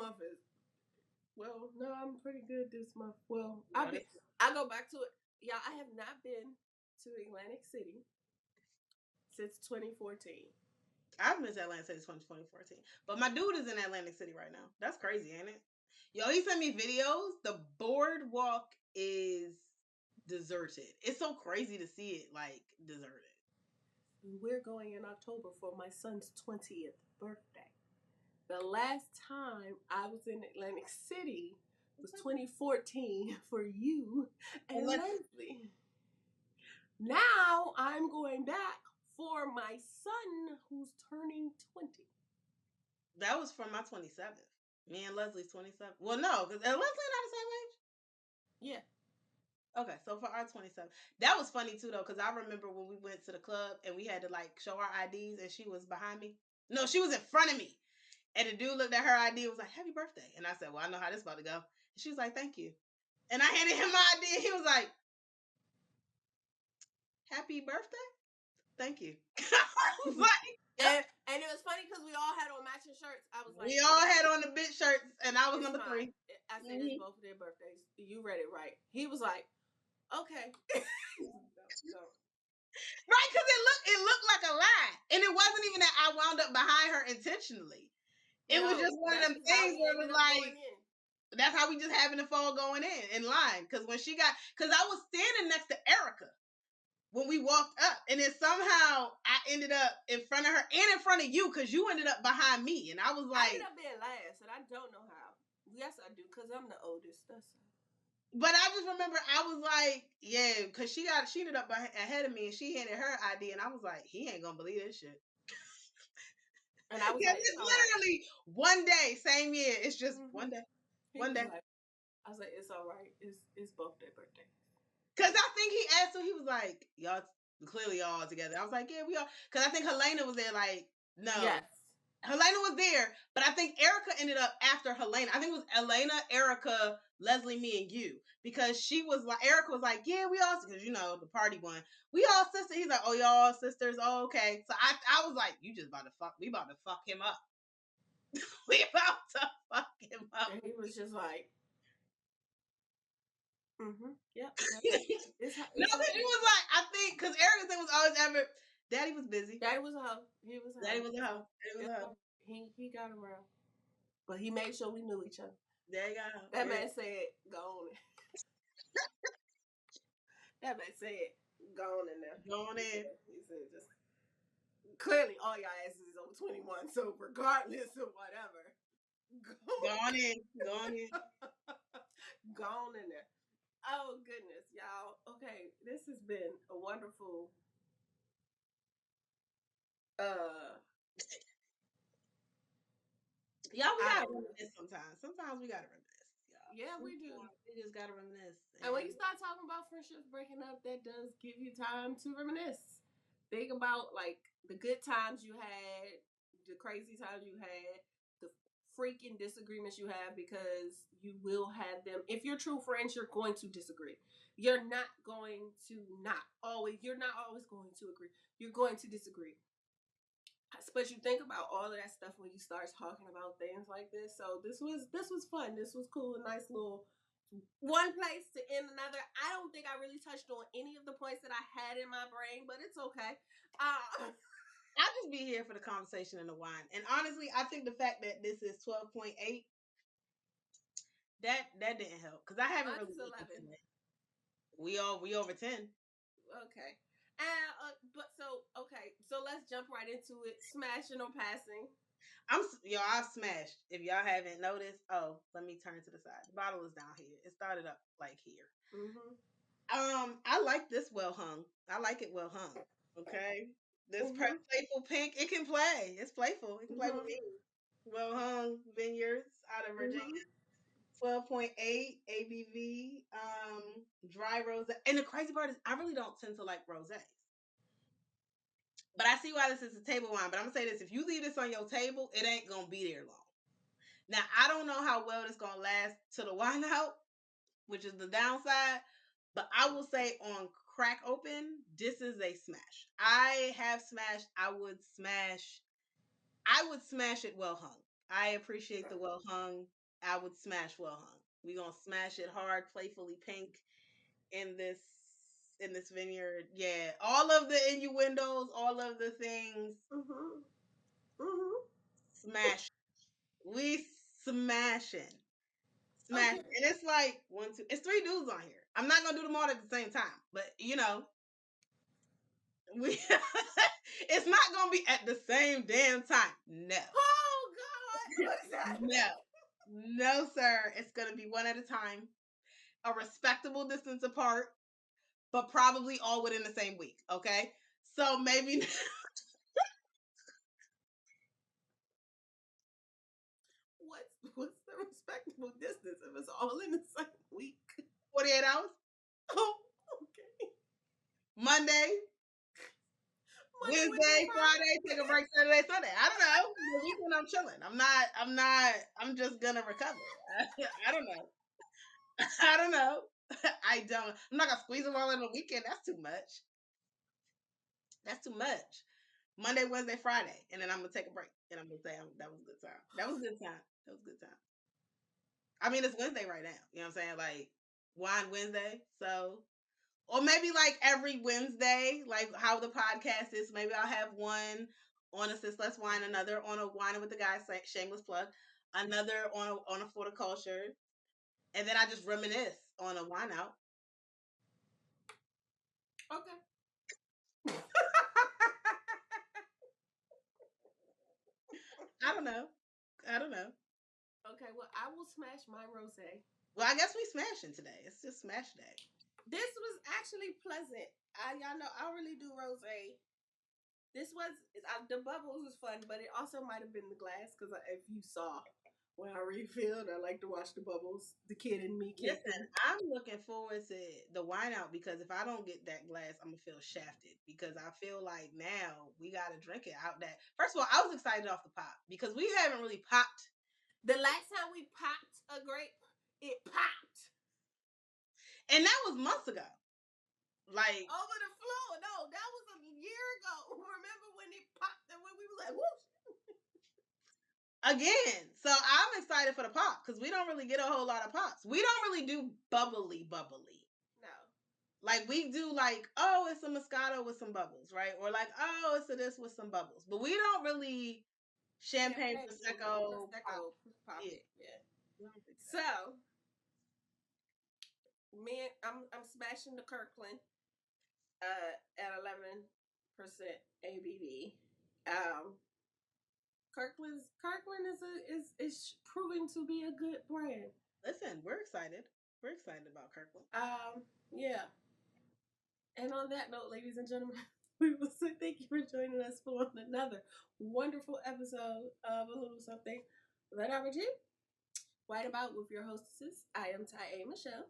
month is. Well, no, I'm pretty good this month. Well, I go back to it. Yeah, I have not been to Atlantic City since 2014. I've been to Atlantic City since 2014. But my dude is in Atlantic City right now. That's crazy, ain't it? Yo, he sent me videos. The boardwalk is deserted. It's so crazy to see it like deserted. We're going in October for my son's 20th birthday. The last time I was in Atlantic City was 2014 for you and Leslie. Now I'm going back for my son who's turning 20. That was for my 27th. Me and Leslie's 27. Well, no, because Leslie not the same age? Yeah. Okay, so for our 27, that was funny too though, because I remember when we went to the club and we had to like show our IDs and she was behind me. No, she was in front of me. And the dude looked at her ID and was like, "Happy birthday." And I said, "Well, I know how this is about to go." And she was like, "Thank you." And I handed him my ID and he was like, "Happy birthday? Thank you." I was like, and it was funny because we all had on matching shirts. I was like, we all had on the bitch shirts and I was number fine. 3. I said, it's both of their birthdays. You read it right. He was like, okay. No. Right, because it looked like a lie. And it wasn't even that I wound up behind her intentionally. It was just one of them things where it was like, that's how we just happened to fall going in line. Because when because I was standing next to Erica when we walked up. And then somehow I ended up in front of her and in front of you because you ended up behind me. And I was like, I ended up being last, and I don't know how. Yes, I do, because I'm the oldest. That's but I just remember I was like, yeah, because she ended up ahead of me and she handed her ID. And I was like, he ain't going to believe this shit. And I was like, it's literally one day, same year. It's just one day. One day. I was like, it's all right. It's both their birthdays. Because I think he asked, so he was like, y'all clearly all together. I was like, yeah, we are. Because I think Helena was there, like, no. Yes. Helena was there, but I think Erica ended up after Helena. I think it was Elena, Erica, Leslie, me, and you. Because she was like, Erica was like, yeah, we all, because you know, the party one. We all sisters. He's like, oh, y'all sisters. Oh, okay. So I was like, you just about to fuck, we about to fuck him up. we about to fuck him up. And he was just like, mm-hmm. Yep. No, because you was like, I think, because Erica's thing was always Daddy was busy. Daddy was a hoe. He was a hoe. Daddy was a hoe. Daddy was a hoe. He got around. But he made sure we knew each other. There you go. That man said, go on. That man said, go on in there. Go on in. He said, just clearly all y'all asses is over 21, so regardless of whatever, go on in. Go on in. Go on in there. Oh, goodness, y'all. Okay, this has been a wonderful y'all, we gotta reminisce sometimes. Sometimes we gotta reminisce, y'all. Yeah, we do. We just gotta reminisce. And when you start talking about friendships breaking up, that does give you time to reminisce. Think about, like, the good times you had, the crazy times you had, the freaking disagreements you have, because you will have them. If you're true friends, you're going to disagree. You're not always going to agree. You're going to disagree. But you think about all of that stuff when you start talking about things like this. So this was fun. This was cool. A nice little one place to end another. I don't think I really touched on any of the points that I had in my brain, but it's okay. I'll just be here for the conversation and the wine. And honestly, I think the fact that this is 12.8, that didn't help, because I haven't really. 11. We over 10. Okay. So let's jump right into it. Smashing or passing? I've smashed. If y'all haven't noticed, let me turn to the side. The bottle is down here. It started up like here. Mm-hmm. I like this well hung. I like it well hung. Okay. This Playful Pink, it can play. It's playful. It can play with me. Well hung vineyards out of Virginia. 12.8 ABV, dry rosé. And the crazy part is I really don't tend to like rosés. But I see why this is a table wine. But I'm going to say this. If you leave this on your table, it ain't going to be there long. Now, I don't know how well this going to last to the wine out, which is the downside. But I will say on crack open, this is a smash. I have smashed. I would smash it well hung. I appreciate the well hung. I would smash well hung. We gonna smash it hard, playfully pink in this vineyard. Yeah, all of the innuendos, all of the things. Smash. We smashing. Smash. Okay. And it's like one, two. It's three dudes on here. I'm not gonna do them all at the same time, but we. It's not gonna be at the same damn time. No. Oh God! What is that? No, sir. It's gonna be one at a time, a respectable distance apart, but probably all within the same week. Okay, so maybe. What's the respectable distance if it's all in the same week? 48 hours. Oh, okay. Monday, Wednesday, Friday, take a break Saturday, Sunday. I don't know. The weekend I'm chilling. I'm just gonna recover. I don't know. I don't know. I'm not gonna squeeze them all in the weekend. That's too much. That's too much. Monday, Wednesday, Friday, and then I'm gonna take a break, and I'm gonna say that was a good time. That was a good time. That was a good time. I mean, it's Wednesday right now. You know what I'm saying? Like Wine Wednesday. So, or maybe like every Wednesday, like how the podcast is. Maybe I'll have one on a Sis Let's Wine, another on a Wine with the Guys, shameless plug, another on a horticulture, and then I just reminisce on a wine out. Okay. I don't know. Okay, well, I will smash my rosé. Well, I guess we smashing today. It's just smash day. This was actually pleasant. Y'all know I really do rosé. This was the bubbles was fun, but it also might have been the glass because if you saw when I refilled, I like to watch the bubbles. The kid in me. Listen, I'm looking forward to the wine out because if I don't get that glass, I'm gonna feel shafted because I feel like now we gotta drink it out. That first of all, I was excited off the pop because we haven't really popped. The last time we popped a grape, it popped, and that was months ago. Like over the floor. No, that was a year ago. Remember when it popped and when we was like, whoosh. Again, so I'm excited for the pop because we don't really get a whole lot of pops. We don't really do bubbly. No. Like we do like, oh, it's a Moscato with some bubbles, right? Or like, oh, it's a this with some bubbles. But we don't really champagne Prosecco pop. Yeah. So I'm smashing the Kirkland at 11% ABV. Kirkland is proving to be a good brand. Listen, we're excited. We're excited about Kirkland. Yeah. And on that note, ladies and gentlemen, we will say thank you for joining us for another wonderful episode of A Little Something That I Review. Right about with your hostesses. I am Ty A. Michelle.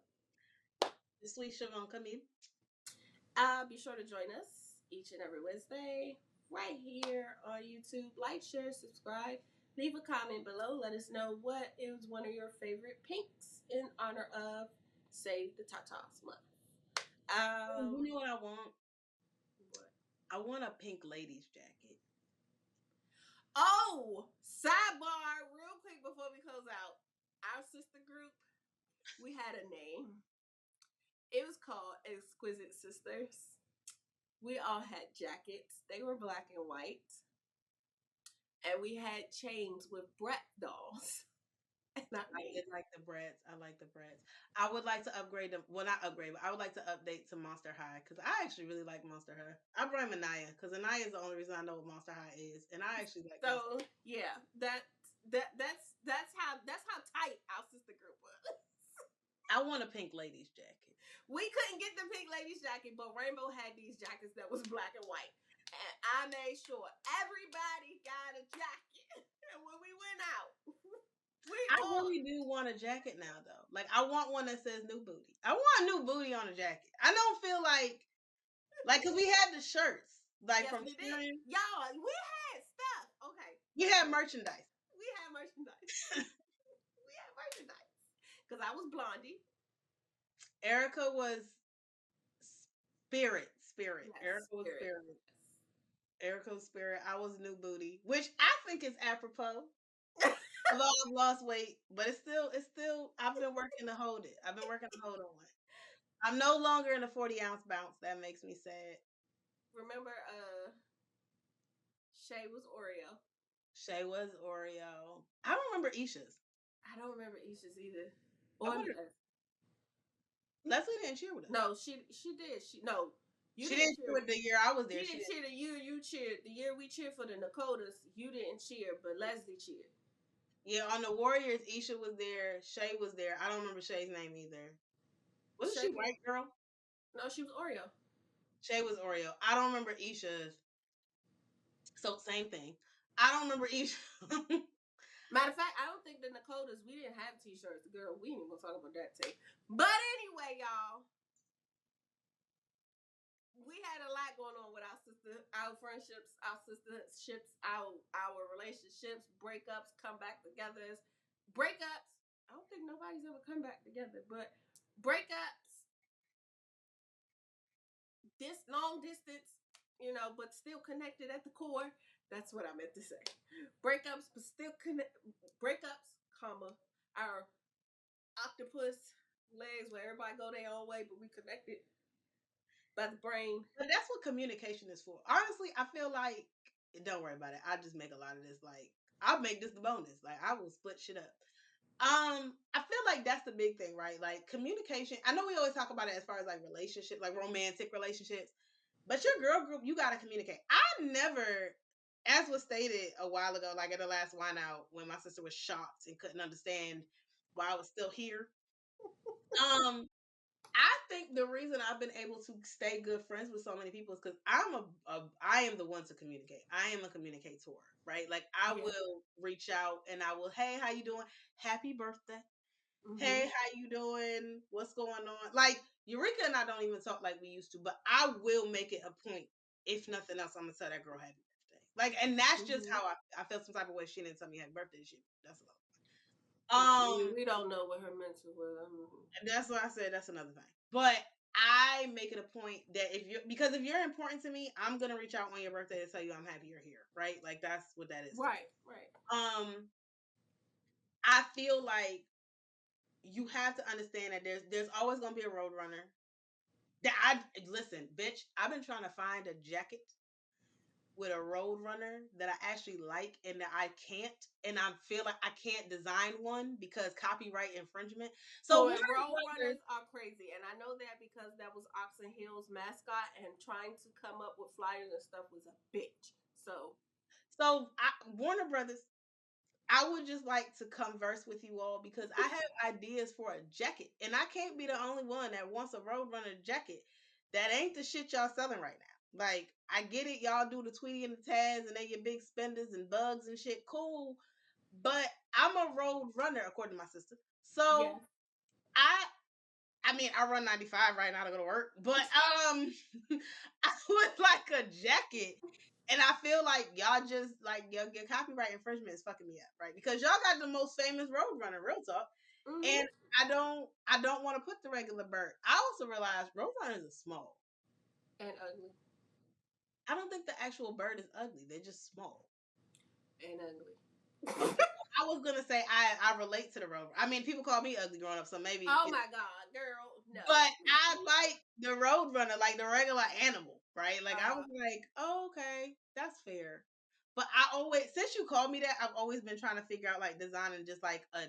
The sweet Siobhan Camille. Be sure to join us each and every Wednesday right here on YouTube. Like, share, subscribe. Leave a comment below. Let us know what is one of your favorite pinks in honor of Save the Tatas Month. You know what I want? What? I want a pink ladies jacket. Oh, sidebar, real quick before we close out. Our sister group, we had a name. It was called Exquisite Sisters. We all had jackets. They were black and white. And we had chains with brat dolls. I did like the brats. I like the brats. I would like to upgrade them. Well, not upgrade, but I would like to update to Monster High because I actually really like Monster High. I brought Anaya because Anaya is the only reason I know what Monster High is, and I actually like. So yeah, that's how tight our sister group was. I want a pink ladies jacket. We couldn't get the pink ladies jacket, but Rainbow had these jackets that was black and white, and I made sure everybody got a jacket. And when we went out. I really do want a jacket now, though. Like, I want one that says new booty. I want new booty on a jacket. I don't feel like, because we had the shirts. Like, yes, from we did. Y'all, we had stuff. Okay. We had merchandise. Because I was Blondie. Erica was Spirit. Yes, Erica was Spirit. Erica was Spirit. I was New Booty, which I think is apropos. I've lost weight, but it's still. I've been working to hold it. I've been working to hold on. I'm no longer in a 40-ounce bounce. That makes me sad. Remember, Shay was Oreo. Shay was Oreo. I don't remember Isha's. I don't remember Isha's either. Or Leslie didn't cheer with us. No, she did. She didn't cheer with the year I was there. She didn't cheer the year you cheered. The year we cheered for the Nakotas, you didn't cheer, but Leslie cheered. Yeah, on the Warriors, Isha was there. Shay was there. I don't remember Shay's name either. Wasn't she white girl? No, she was Oreo. Shay was Oreo. I don't remember Isha's. So same thing. I don't remember Isha. Matter of fact, I don't think the Nakotas, we didn't have t-shirts. Girl, we ain't gonna talk about that too. But anyway, y'all, we had a lot going on with our friendships, our sisterships, our relationships, breakups, come back together. Breakups, I don't think nobody's ever come back together, but breakups, this long distance, but still connected at the core. That's what I meant to say. Breakups, but still breakups, our octopus legs where everybody go their own way, but we connected by the brain. But that's what communication is for. Honestly, I feel like, don't worry about it. I just make a lot of this. Like, I'll make this the bonus. Like, I will split shit up. I feel like that's the big thing, right? Like communication. I know we always talk about it as far as like relationships, like romantic relationships, but your girl group, you gotta communicate. I never, as was stated a while ago, like at the last wine out, when my sister was shocked and couldn't understand why I was still here. I think the reason I've been able to stay good friends with so many people is because I am the one to communicate. I am a communicator, right? Like I will reach out and I will, hey, how you doing? Happy birthday. Mm-hmm. Hey, how you doing? What's going on? Like Eureka and I don't even talk like we used to, but I will make it a point. If nothing else, I'm gonna tell that girl happy birthday. Like, and that's just how I felt some type of way. She didn't tell me happy birthday. That's a lot. We don't know what her mental was. That's why I said that's another thing. But I make it a point that if you're important to me, I'm gonna reach out on your birthday to tell you I'm happy you're here, right? Like that's what that is. Right. I feel like you have to understand that there's always gonna be a Roadrunner. Listen, bitch, I've been trying to find a jacket with a Roadrunner that I actually like and that I can't, and I feel like I can't design one because copyright infringement. So Roadrunners are crazy, and I know that because that was Oxon Hill's mascot, and trying to come up with flyers and stuff was a bitch. So Warner Brothers, I would just like to converse with you all because I have ideas for a jacket, and I can't be the only one that wants a Roadrunner jacket. That ain't the shit y'all selling right now. Like, I get it, y'all do the Tweety and the Taz, and they get big spenders and bugs and shit. Cool, but I'm a Roadrunner, according to my sister. So I mean, I run 95 right now to go to work, but I would like a jacket. And I feel like y'all just like your copyright infringement is fucking me up, right? Because y'all got the most famous Roadrunner, real talk. Mm-hmm. And I don't want to put the regular bird. I also realized Roadrunners are small and ugly. I don't think the actual bird is ugly. They're just small and ugly. Okay, I was gonna say I relate to the Roadrunner. I mean, people call me ugly growing up, so maybe. Oh my god, girl, no. But I like the Roadrunner, like the regular animal, right? Like I was like, oh, okay, that's fair. But I always, since you called me that, I've always been trying to figure out like designing just like a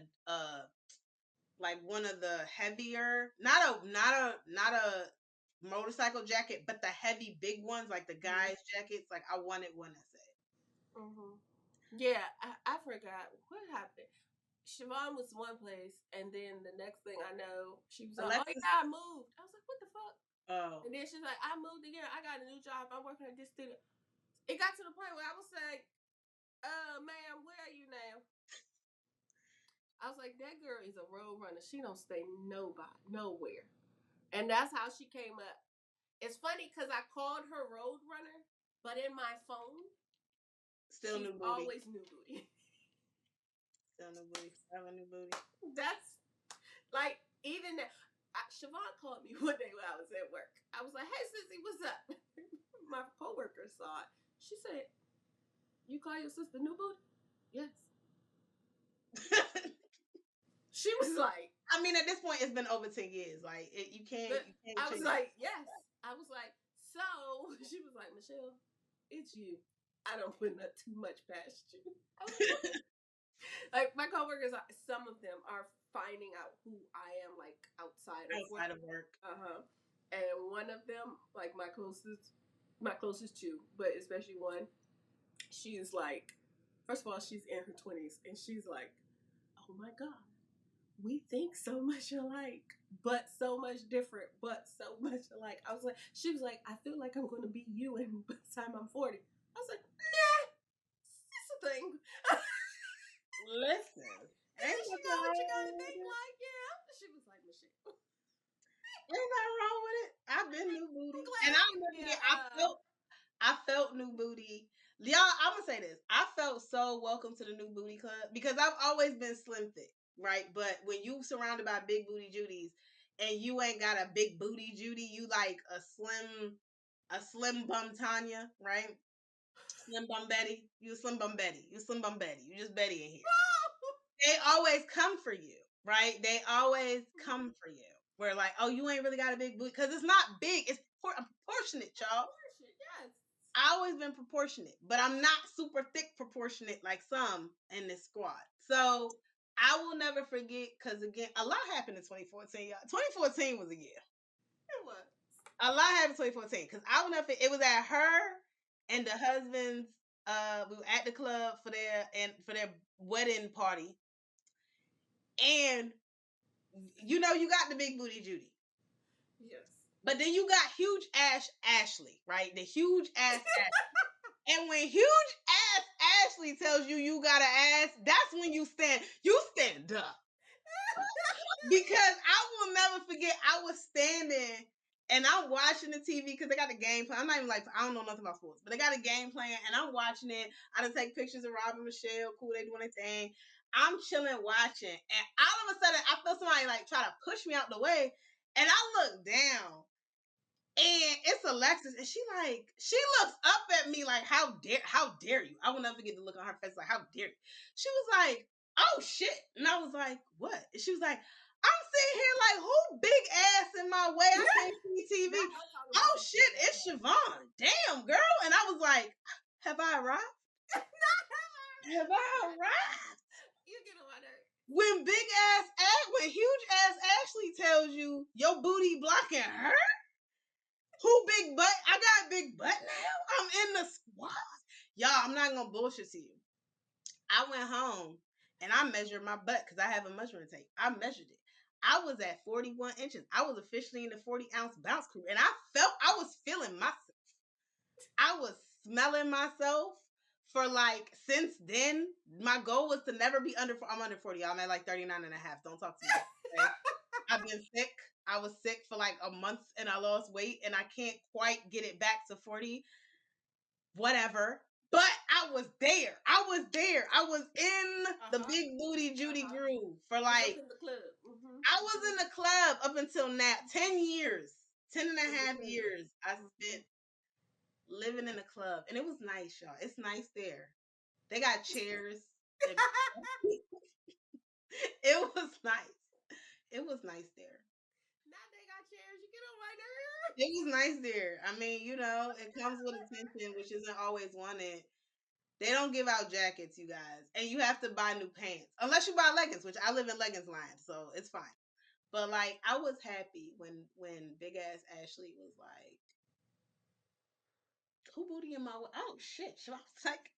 like one of the heavier, not a motorcycle jacket, but the heavy big ones, like the guys' jackets. Like I wanted one that said. Mm-hmm. Yeah, I forgot what happened. Siobhan was one place, and then the next thing I know, she was like, "Oh yeah, I moved." I was like, "What the fuck?" Oh. And then she's like, "I moved again. I got a new job. I'm working at this studio." It got to the point where I was like, "Ma'am, where are you now?" I was like, "That girl is a Roadrunner. She don't stay nowhere." And that's how she came up. It's funny because I called her Roadrunner, but in my phone, still she's new booty. Always new booty. Still new booty. Have a new booty. That's like even that. Siobhan called me one day when I was at work. I was like, "Hey, sissy, what's up?" My coworker saw it. She said, "You call your sister new booty?" Yes. She was like, I mean, at this point, it's been over 10 years. Like, you can't. I was like, yes. I was like, so she was like, Michelle, it's you. I don't put too much past you. I was like my coworkers, some of them are finding out who I am, like outside of work. And one of them, like my closest two, but especially one, she's like, first of all, she's in her 20s, and she's like, oh my god, we think so much alike, but so much different, but so much alike. She was like, I feel like I'm going to be you, and by the time I'm 40, I was like, nah, it's a thing. Listen, ain't you know what you gotta think like, yeah. She was like, Michelle, ain't nothing wrong with it. I've been new booty, and I'll never forget. I felt new booty. Y'all, I'm gonna say this. I felt so welcome to the new booty club because I've always been slim thick, right? But when you surrounded by big booty Judies and you ain't got a big booty Judy, you like a slim bum Tanya, right? Slim bum Betty. You a slim bum Betty. You slim bum Betty. You just Betty in here. They always come for you, right? They always come for you. We're like, oh, you ain't really got a big booty because it's not big. It's proportionate, y'all. Yes. I always been proportionate, but I'm not super thick proportionate like some in this squad. So I will never forget because again, a lot happened in 2014. Y'all. 2014 was a year. It was. A lot happened in 2014 because I will never forget. It was at her and the husband's. We were at the club for their wedding party, and you know you got the big booty Judy. Yes. But then you got huge ass Ashley, right? The huge ass Ashley. And when huge ass Ashley tells you got an ass, that's when you stand up. Because I will never forget, I was standing and I'm watching the TV because they got the game plan. I'm not even like, I don't know nothing about sports, but they got a game plan and I'm watching it. I done take pictures of Rob and Michelle. Cool, they doing their thing. I'm chilling watching. And all of a sudden, I feel somebody like try to push me out the way. And I look down. And it's Alexis, and she looks up at me like, how dare you? I will never forget the look on her face, like, how dare you? She was like, oh shit. And I was like, what? And she was like, I'm sitting here like, who big ass in my way? I can't see TV. Oh shit, it's Siobhan. Damn, girl. And I was like, have I arrived? Have I arrived? You get on my nerves. When huge ass Ashley tells you your booty blocking her? Who big butt? I got a big butt now. I'm in the squad. Y'all, I'm not going to bullshit to you. I went home and I measured my butt because I have a measuring tape. I measured it. I was at 41 inches. I was officially in the 40-ounce bounce crew. And I was feeling myself. I was smelling myself for like, since then, my goal was to never be under, I'm under 40. I'm at like 39 and a half. Don't talk to me. Okay? I've been sick. I was sick for like a month and I lost weight and I can't quite get it back to 40. Whatever. But I was there. I was in the big booty Judy groove for like, in the club. I was in the club up until now. 10 years. 10 and a half years I spent living in the club. And it was nice, y'all. It's nice there. They got chairs. It was nice. It was nice there. Now they got chairs. You get on my nerves. It was nice there. I mean, you know, it comes with attention, which isn't always wanted. They don't give out jackets, you guys. And you have to buy new pants. Unless you buy leggings, which I live in leggings line, so it's fine. But like, I was happy when big ass Ashley was like, who booty in my way? Oh shit. I was like,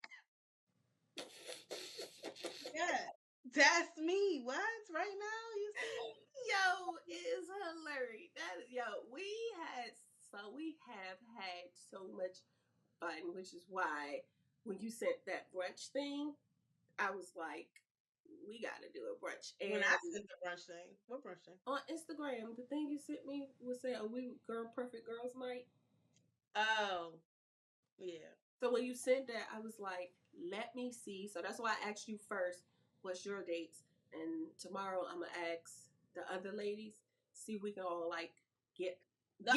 yeah, that's me. What? Right now? You see? Yo, it is hilarious. We have had so much fun, which is why when you sent that brunch thing, I was like, we gotta do a brunch. And when I sent the brunch thing, what brunch thing? On Instagram, the thing you sent me was saying, "Oh, we perfect girls night." Oh, yeah. So when you sent that, I was like, let me see. So that's why I asked you first, what's your dates? And tomorrow I'm gonna ask the other ladies, see if we can all like get the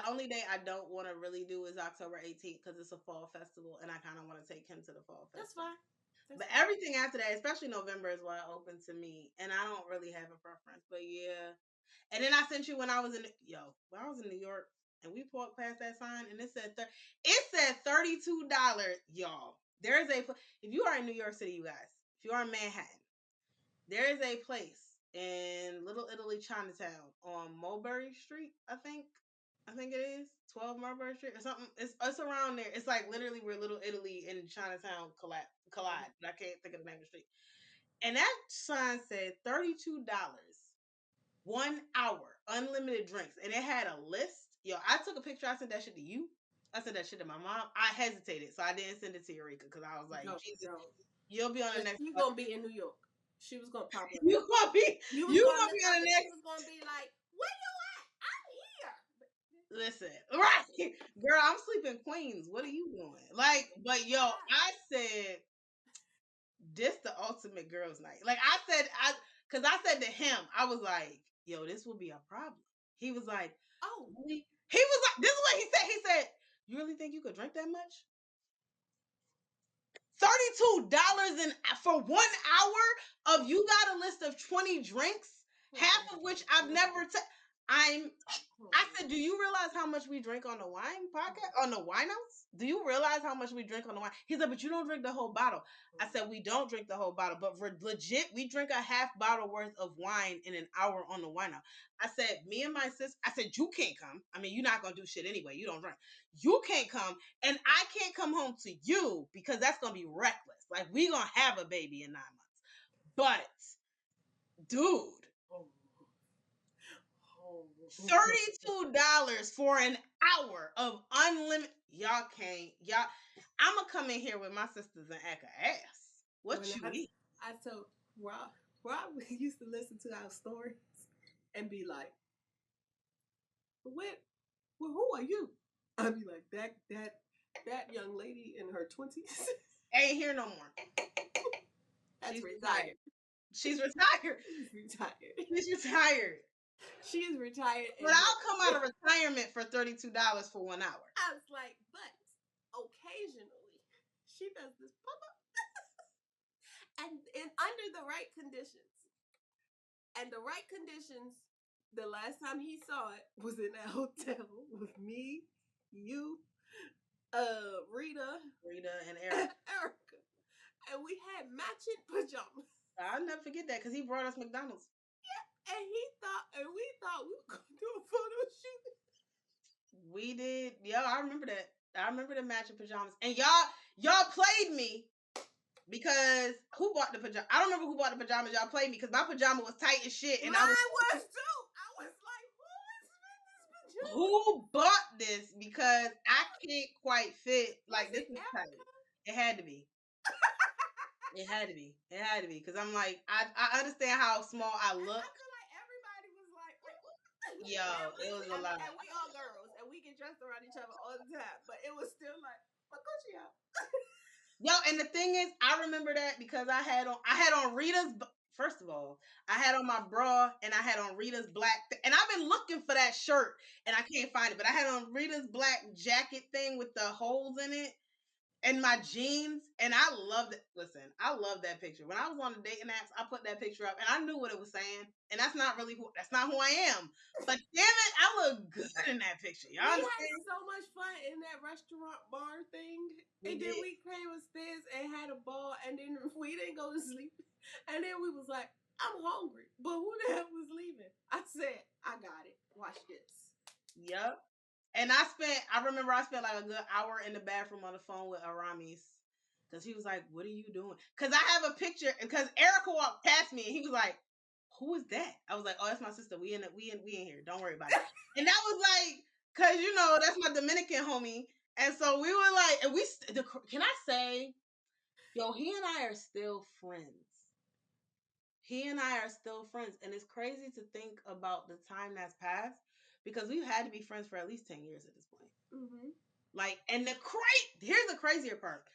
only day I don't want to really do is October 18th because it's a fall festival and I kind of want to take him to the fall festival. That's fine. But everything after that, especially November, is wide open to me, and I don't really have a preference. But yeah, and then I sent you when I was in New York, and we walked past that sign, and it said $32, y'all. There is if you are in New York City, you guys, if you are in Manhattan, there is a place in Little Italy, Chinatown, on Mulberry Street, I think it is 12 Mulberry Street or something. It's around there. It's like literally where Little Italy and Chinatown collide. But I can't think of the name of the street. And that sign said $32, 1 hour, unlimited drinks, and it had a list. Yo, I took a picture. I sent that shit to you. I sent that shit to my mom. I hesitated, so I didn't send it to Eureka because I was like, Jesus, you'll be on the next. You're gonna be in New York. She was gonna pop up. You gonna be on the next. She was gonna be like, "Where you at? I'm here." Listen, right, girl, I'm sleeping Queens. What are you doing? Like, but yo, I said, this the ultimate girls' night. Like because I said to him, I was like, yo, this will be a problem. He was like, oh, really? He was like, this is what he said. He said, you really think you could drink that much? $32 for 1 hour of you got a list of 20 drinks, half of which I've never I said, do you realize how much we drink on the wine podcast? On the wine house? Do you realize how much we drink on the wine? He said, but you don't drink the whole bottle. I said, we don't drink the whole bottle, but for legit, we drink a half bottle worth of wine in an hour on the wine house. I said, me and my sister, I said, you can't come. I mean, you're not going to do shit anyway. You don't drink. You can't come, and I can't come home to you because that's going to be reckless. Like, we going to have a baby in 9 months. But, dude. $32 for an hour of unlimited. Y'all can't. I'm gonna come in here with my sisters and act a ass. What you eat? I told Rob used to listen to our stories and be like, well, who are you? I'd be like, that young lady in her 20s ain't here no more. She's retired. She's retired. She's retired. She is retired. But I'll come out of retirement for $32 for 1 hour. I was like, but occasionally she does this pop up. and under the right conditions. And the right conditions, the last time he saw it was in that hotel with me, you, Rita and Erica. And we had matching pajamas. I'll never forget that because he brought us McDonald's. And we thought we were going to do a photo shoot. We did. Yo, I remember that. I remember the matching pajamas. And y'all played me because who bought the pajamas? I don't remember who bought the pajamas. Y'all played me because my pajama was tight as shit. And Mine was too. I was like, who bought this? Because I can't quite fit. Like, this is tight. It had to be. It had to be. Because I'm like, I understand how small I look. Yo, it was a lot. And we all girls, and we get dressed around each other all the time. But it was still like, what Gucci out? Yo, and the thing is, I remember that because I had on Rita's. First of all, I had on my bra and I had on Rita's black, and I've been looking for that shirt and I can't find it. But I had on Rita's black jacket thing with the holes in it. And my jeans, and I loved it. Listen, I love that picture. When I was on the dating apps, I put that picture up, and I knew what it was saying. And that's not who I am. But damn it, I look good in that picture. Y'all understand? We had so much fun in that restaurant bar thing. Then we came upstairs and had a ball, and then we didn't go to sleep. And then we was like, I'm hungry. But who the hell was leaving? I said, I got it. Watch this. Yep. And I remember I spent like a good hour in the bathroom on the phone with Aramis. Because he was like, what are you doing? Because I have a picture. Because Erica walked past me and he was like, who is that? I was like, oh, that's my sister. We in here. Don't worry about it. And that was like, because, that's my Dominican homie. And so we were like, can I say, yo, he and I are still friends. And it's crazy to think about the time that's passed. Because we've had to be friends for at least 10 years at this point. Mm-hmm. Like, and here's the crazier part.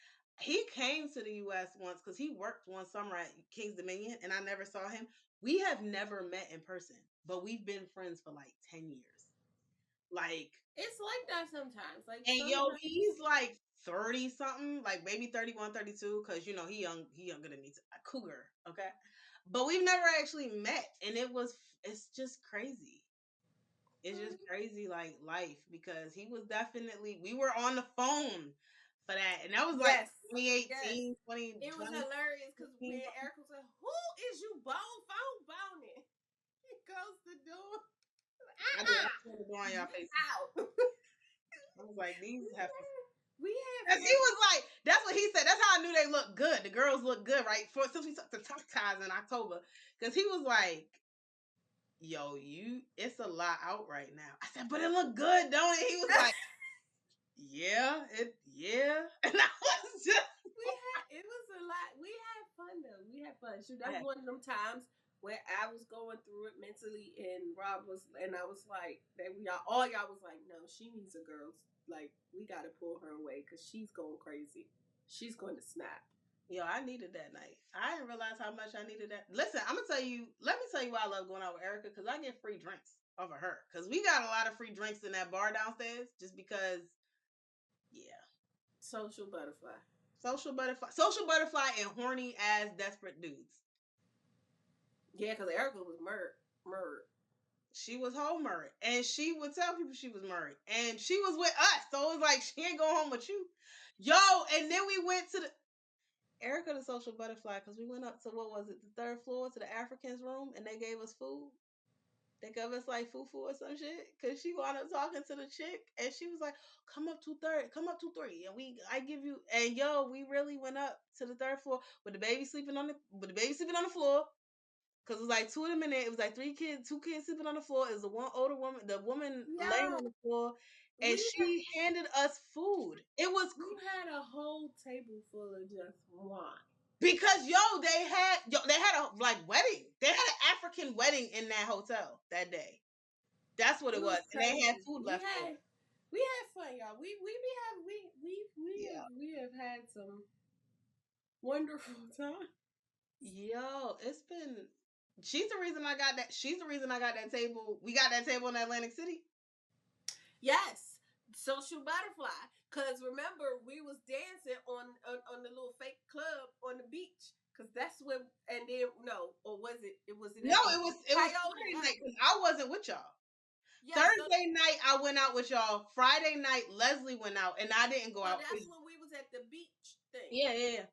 He came to the U.S. once because he worked one summer at King's Dominion, and I never saw him. We have never met in person, but we've been friends for like 10 years. Like, it's like that sometimes. Like, and yo, he's like 30 something, like maybe 31, 32, because you know he younger than me, a cougar, okay? But we've never actually met, and it's just crazy. It's just crazy, like life, because he was definitely, we were on the phone for that, and that was like 2018, 20. It was hilarious because me and Eric was like, "Who is you phone boning?" He goes to the door. I did the door on y'all face. Out. I was like, these have. We have. And he was like, that's what he said. That's how I knew they looked good. The girls look good, right? Since we took the top ties in October, because he was like, "Yo, it's a lot out right now." I said, "But it looked good, don't it?" He was like, "Yeah, yeah." And I was just, it was a lot. We had fun though. We had fun. Shoot, that was one of them times where I was going through it mentally, and Rob was, and I was like, that all y'all was like, "No, she needs a girl. Like, we got to pull her away because she's going crazy. She's going to snap." Yo, I needed that night. I didn't realize how much I needed that. Listen, I'm gonna tell you. Let me tell you why I love going out with Erica, because I get free drinks off of her. Because we got a lot of free drinks in that bar downstairs, just because. Yeah. Social butterfly. Social butterfly, and horny ass desperate dudes. Yeah, because Erica was murdered. She was home murdered, and she would tell people she was married, and she was with us, so it was like she ain't going home with you, yo. And then we went to the Erica the social butterfly, because we went up to, what was it, the 3rd floor, to the Africans room, and they gave us food. They gave us like fufu or some shit, because she wound up talking to the chick, and she was like, come up to 3, and I give you, and yo, we really went up to the 3rd floor with the baby sleeping on the floor, because it was like 2 of them in there. It was like 2 kids sleeping on the floor. It was the woman laying on the floor, and she handed us food. It was, you had a whole table full of just wine. Because they had a like wedding. They had an African wedding in that hotel that day. That's what it was. And they had food left over. We had fun, y'all. We have had some wonderful time. Yo, it's been. She's the reason I got that. She's the reason I got that table. We got that table in Atlantic City. Yes, social butterfly. Cause remember, we was dancing on the little fake club on the beach. Cause that's when, and then no, or was it? It was no, it was Friday night, because I wasn't with y'all. Yeah, Thursday night I went out with y'all. Friday night Leslie went out, and I didn't go out. That's when we was at the beach thing. Yeah.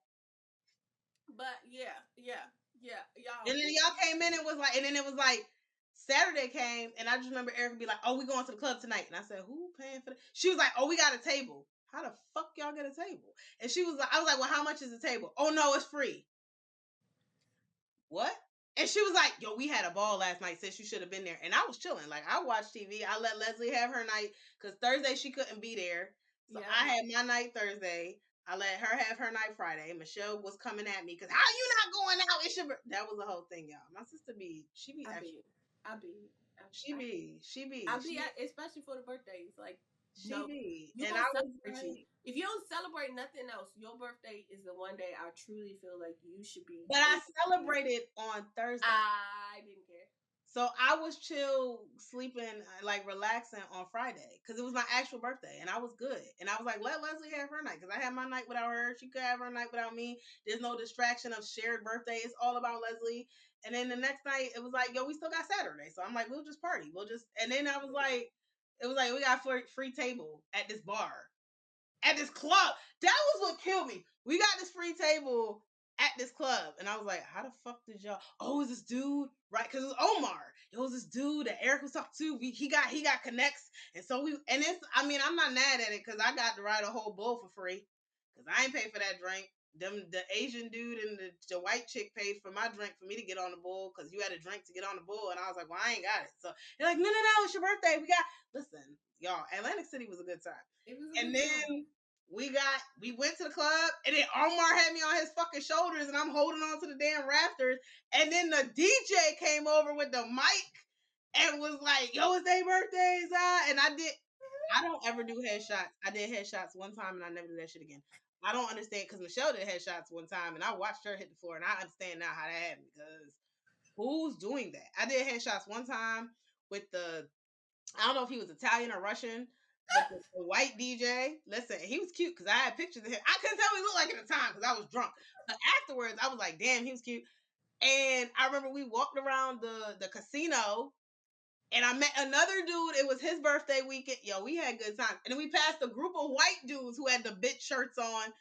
But yeah, y'all. And then y'all came in and was like, and then it was like Saturday came, and I just remember Erica be like, "Oh, we going to the club tonight," and I said, "Who paying for that?" She was like, "Oh, we got a table." How the fuck y'all get a table? And she was like, I was like, "Well, how much is the table?" "Oh no, it's free." What? And she was like, "Yo, we had a ball last night, sis. You should have been there." And I was chilling. Like, I watched TV. I let Leslie have her night, because Thursday she couldn't be there. So I had my night Thursday. I let her have her night Friday. Michelle was coming at me, because how you not going out? It's your That was the whole thing, y'all. My sister she be extra. She be. Especially for the birthdays. Like, she be. And I was like, if you don't celebrate nothing else, your birthday is the one day I truly feel like you should be. But I celebrated on Thursday. I didn't care. So I was chill, sleeping, like relaxing on Friday, because it was my actual birthday, and I was good. And I was like, let Leslie have her night, because I had my night without her. She could have her night without me. There's no distraction of shared birthday. It's all about Leslie. And then the next night, it was like, yo, we still got Saturday. So I'm like, we'll just party. And then I was like, it was like, we got free table at this bar, at this club. That was what killed me. We got this free table at this club, and I was like, how the fuck did y'all? Oh, is this dude, right? Because it was Omar. It was this dude that Eric was talking to. He got connects, and so I'm not mad at it, because I got to ride a whole bull for free, because I ain't paid for that drink. The Asian dude and the white chick paid for my drink for me to get on the bull, because you had a drink to get on the bull, and I was like, well, I ain't got it. So they're like, no, it's your birthday. Listen, y'all, Atlantic City was a good time. And then we went to the club, and then Omar had me on his fucking shoulders, and I'm holding on to the damn rafters. And then the DJ came over with the mic and was like, yo, it's their birthdays, and I don't ever do headshots. I did headshots one time, and I never do that shit again. I don't understand, because Michelle did headshots one time, and I watched her hit the floor, and I understand now how that happened, because who's doing that? I did headshots one time with I don't know if he was Italian or Russian, But the white DJ, listen, he was cute because I had pictures of him. I couldn't tell what he looked like at the time because I was drunk. But afterwards, I was like, damn, he was cute. And I remember we walked around the casino and I met another dude. It was his birthday weekend. Yo, we had good times. And then we passed a group of white dudes who had the bitch shirts on.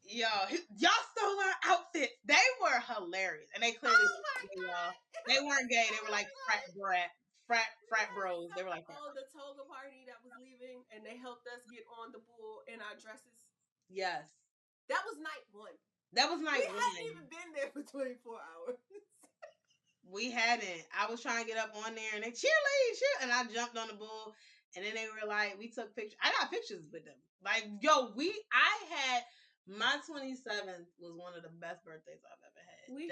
Yo, y'all stole our outfits. They were hilarious. And they clearly they weren't gay. They were like frat bros. They were like that. Oh, the toga party that was leaving and they helped us get on the bull in our dresses. Yes. That was night one. That was night one. We hadn't even been there for 24 hours. We hadn't. I was trying to get up on there and they cheerlead, and I jumped on the bull and then they were like, we took pictures. I got pictures with them. Like, yo, I had my 27th was one of the best birthdays I've ever had. We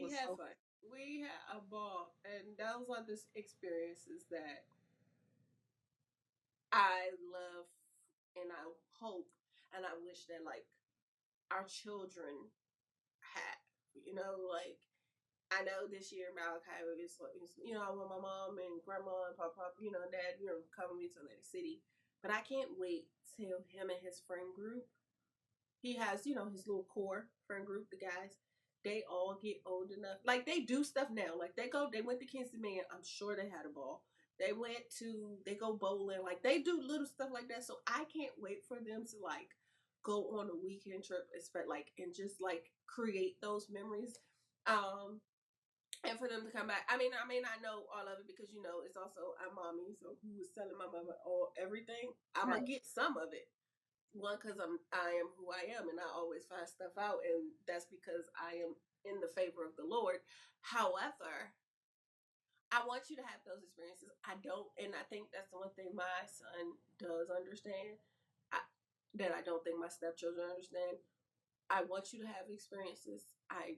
had fun. We had a ball, and those are the experiences that I love, and I hope, and I wish that like our children had. You know, like I know this year Malachi is, you know, I want my mom and grandma and papa, you know, dad, you know, come with me to Atlantic City, but I can't wait till him and his friend group. He has, you know, his little core friend group, the guys. They all get old enough. Like, they do stuff now. Like, they went to Kingston Man. I'm sure they had a ball. They go bowling. Like, they do little stuff like that. So I can't wait for them to, like, go on a weekend trip, and just, like, create those memories. And for them to come back. I mean, I may not know all of it because, you know, it's also our mommy. So who was telling my mama everything. I'm going to get some of it. One, because I am who I am, and I always find stuff out, and that's because I am in the favor of the Lord. However, I want you to have those experiences. I don't, and I think that's the one thing my son does understand, that I don't think my stepchildren understand. I want you to have experiences. I'm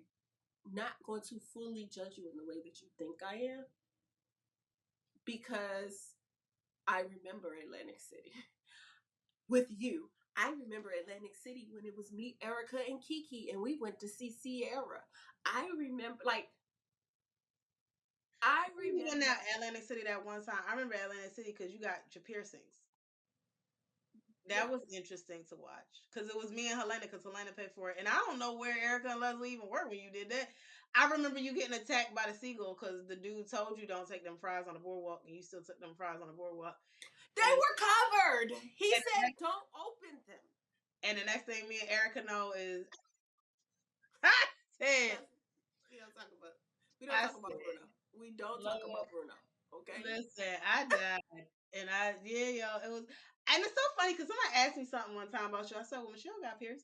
not going to fully judge you in the way that you think I am, because I remember Atlantic City with you. I remember Atlantic City when it was me, Erica, and Kiki, and we went to see Sierra. I remember now Atlantic City that one time. I remember Atlantic City because you got your piercings. That was interesting to watch because it was me and Helena, because Helena paid for it. And I don't know where Erica and Leslie even were when you did that. I remember you getting attacked by the seagull because the dude told you don't take them fries on the boardwalk, and you still took them fries on the boardwalk. They were covered. He said, don't open them. And the next thing me and Erica know is, we don't talk about Bruno. We don't talk about Bruno. Okay. Listen, I died, and it was, and it's so funny because somebody asked me something one time about you. I said, well, Michelle got pierced.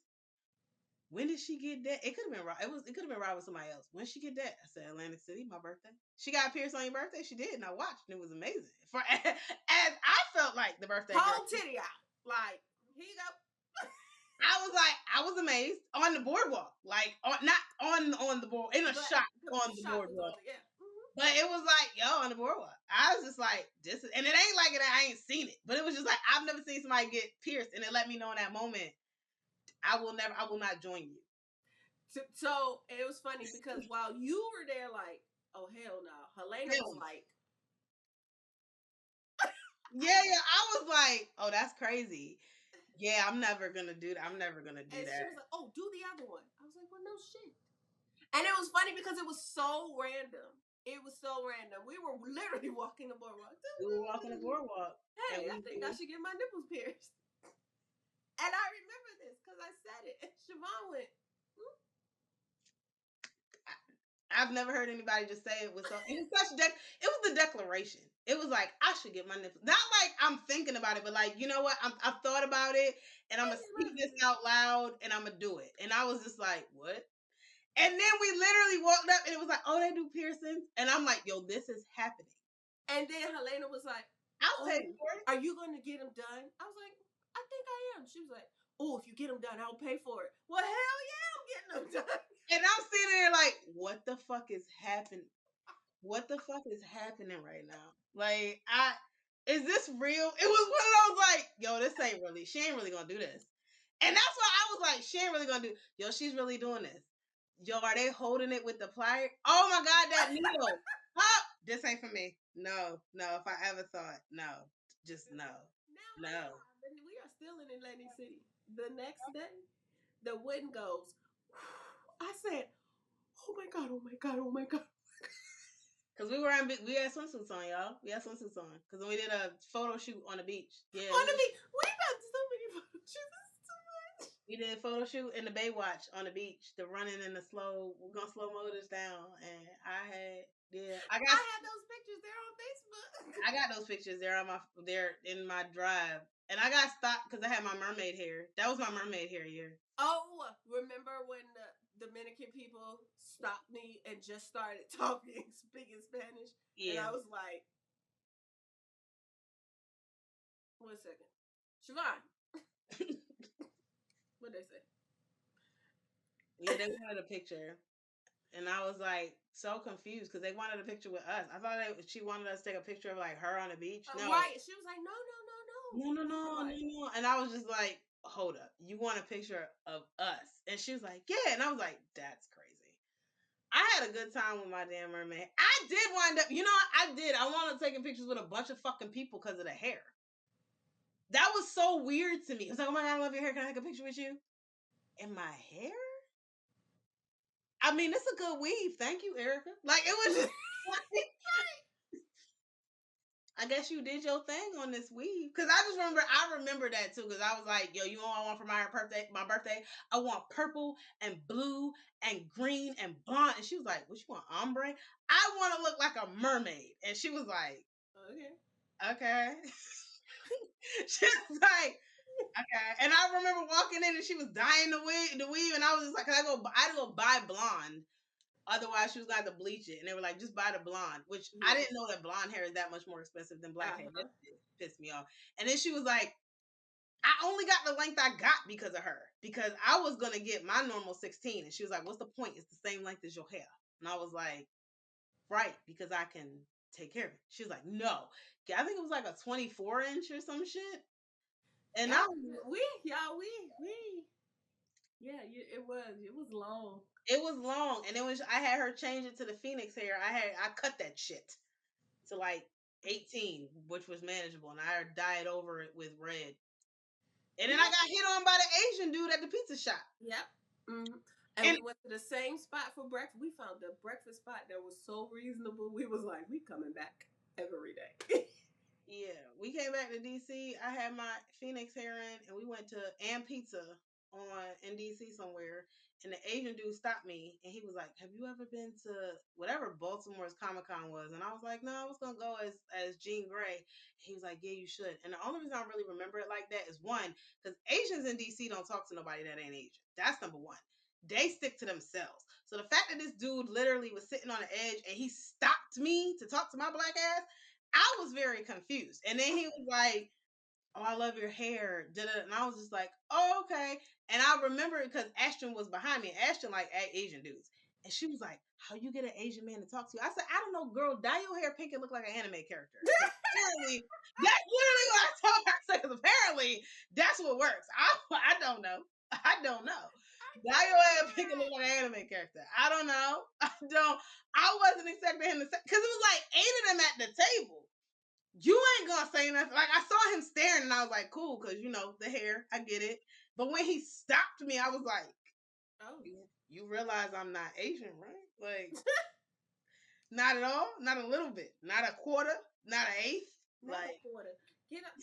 When did she get that? It could have been right. It could have been right with somebody else. When she get that? I said, Atlantic City, my birthday. She got pierced on your birthday. She did, and I watched, and it was amazing. As I felt like the birthday. Whole titty out, like, here you go. I was amazed on the boardwalk, like not on the board, in a shop on the boardwalk. Yeah. Mm-hmm. But it was like, yo, on the boardwalk. I was just like, this is, and it ain't like it. I ain't seen it, but it was just like, I've never seen somebody get pierced, and it let me know in that moment, I will not join you. So it was funny because while you were there, like, oh hell no, Helena was like, yeah, I was like, oh, that's crazy. Yeah, I'm never gonna do that. I'm never gonna do that. She was like, oh, do the other one. I was like, well, no shit. And it was funny because it was so random. It was so random. We were literally walking the boardwalk. We were walking the boardwalk. Hey, I think I should get my nipples pierced. And I remember this because I said it. And Siobhan went, I've never heard anybody just say it was so. It was such it was the declaration. It was like, I should get my nipples. Not like I'm thinking about it, but like, you know what? I've thought about it, and I'm gonna speak this out loud, and I'm gonna do it. And I was just like, what? And then we literally walked up, and it was like, oh, they do piercings, and I'm like, yo, this is happening. And then Helena was like, I'll pay for it. Are you gonna get them done? I was like, I think I am. She was like, oh, if you get them done, I'll pay for it. Well, hell yeah, I'm getting them done. And I'm sitting there like, what the fuck is happening? What the fuck is happening right now? Like, is this real? It was one of those like, yo, she ain't really gonna do this. And that's why I was like, she ain't really gonna do, yo, she's really doing this. Yo, are they holding it with the pliers? Oh my God, that needle. Oh, this ain't for me. No, if I ever thought, no. just no. Now we are still in Atlantic City. The next day, the wind goes. I said, "Oh my god! Oh my god! Oh my god!" Cause we had swimsuits on, y'all. We had swimsuits on. Cause when we did a photo shoot on the beach. Yeah. On the beach. We got so many photo shoots. So much. We did a photo shoot in the Baywatch on the beach. The running in the we're gonna slow mo this down. And I had those pictures there on Facebook. I got those pictures there in my drive. And I got stopped because I had my mermaid hair. That was my mermaid hair year. Oh, remember when the Dominican people stopped me and just started speaking Spanish? Yeah. And I was like, one second. Siobhan. What'd they say? Yeah, they wanted a picture. And I was like so confused because they wanted a picture with us. I thought she wanted us to take a picture of like her on the beach. No. Right. She was like, no. No. And I was just like, hold up. You want a picture of us? And she was like, yeah. And I was like, that's crazy. I had a good time with my damn mermaid. I did wind up, I did. I wanted taking pictures with a bunch of fucking people because of the hair. That was so weird to me. I was like, oh my God, I love your hair. Can I take a picture with you? And my hair? I mean, it's a good weave. Thank you, Erica. Like, it was just I guess you did your thing on this weave. Because I remember that too. Because I was like, yo, you know what I want for my birthday? I want purple and blue and green and blonde. And she was like, what you want, ombre? I want to look like a mermaid. And she was like, okay. She was like, okay. And I remember walking in and she was dyeing the weave. And I was just like, I had to go buy blonde. Otherwise, she was going to have to bleach it. And they were like, just buy the blonde, which I didn't know that blonde hair is that much more expensive than black hair. That pissed me off. And then she was like, I only got the length I got because of her. Because I was going to get my normal 16. And she was like, what's the point? It's the same length as your hair. And I was like, right, because I can take care of it. She was like, no. I think it was like a 24-inch or some shit. And yeah, it was long. It was long, and I had her change it to the Phoenix hair. I cut that shit to like 18, which was manageable, and I dyed over it with red. And then I got hit on by the Asian dude at the pizza shop. Yep. Mm-hmm. And we went to the same spot for breakfast. We found the breakfast spot that was so reasonable. We was like, we coming back every day. Yeah, we came back to DC. I had my Phoenix hair in, and we went to Pizza in DC somewhere. And the Asian dude stopped me, and he was like, have you ever been to whatever Baltimore's Comic-Con was? And I was like, no, I was going to go as Jean Grey. He was like, yeah, you should. And the only reason I really remember it like that is, one, because Asians in DC don't talk to nobody that ain't Asian. That's number one. They stick to themselves. So the fact that this dude literally was sitting on the edge and he stopped me to talk to my black ass, I was very confused. And then he was like, oh, I love your hair. And I was just like, oh, okay. And I remember it because Ashton was behind me. Ashton like Asian dudes. And she was like, how you get an Asian man to talk to you? I said, I don't know, girl. Dye your hair pink and look like an anime character. Apparently, that's literally what I told her. I said, because apparently that's what works. I don't know. I don't know. Dye your hair pink and look like an anime character. I don't know. I wasn't expecting him to say, because it was like 8 of them at the table. You ain't gonna say nothing. Like, I saw him staring and I was like, cool, because the hair, I get it. But when he stopped me, I was like, oh, you realize I'm not Asian, right? Like, not at all, not a little bit, not a quarter, not an eighth, not like a quarter. Get up.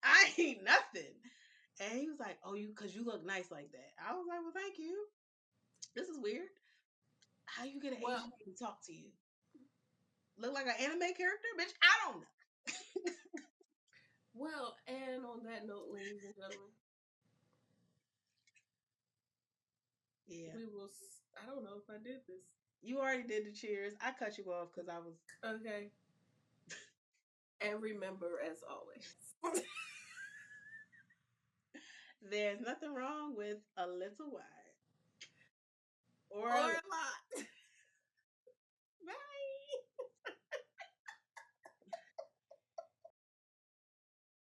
I ain't nothing. And he was like, oh, because you look nice like that. I was like, well, thank you. This is weird. How you get an Asian to talk to you? Look like an anime character? Bitch, I don't know. Well, and on that note, ladies and gentlemen. Yeah. I don't know if I did this. You already did the cheers. I cut you off because I was... Okay. And remember, as always, there's nothing wrong with a little wine.